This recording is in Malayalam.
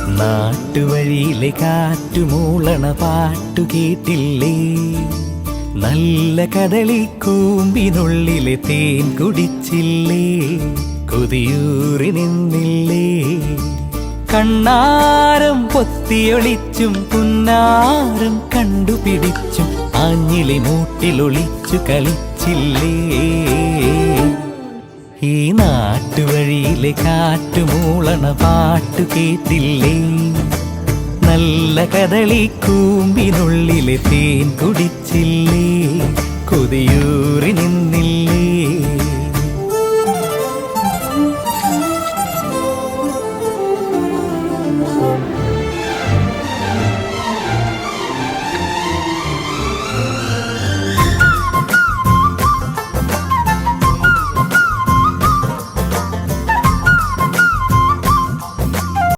നാട്ടുവഴിയിലെ കാറ്റുമൂളണ പാട്ടു കേട്ടില്ലേ? നല്ല കദളിക്കൂമ്പിനുള്ളിലെ തേൻ കുടിച്ചില്ലേ? കൊതിയൂറി നിന്നില്ലേ? കണ്ണാരം പൊത്തിയൊളിച്ചും പുന്നാരം കണ്ടുപിടിച്ചും ആഞ്ഞിലി മൂട്ടിലൊളിച്ചു കളിച്ചില്ലേ? ഈ നാട്ടുവഴിയിലെ കാറ്റുമൂളണ പാട്ടു കേട്ടില്ലേ? നല്ല കദളിക്കൂമ്പിനുള്ളിലെ തേൻ കുടിച്ചില്ലേ? കൊതിയൂറി നിന്നില്ലേ?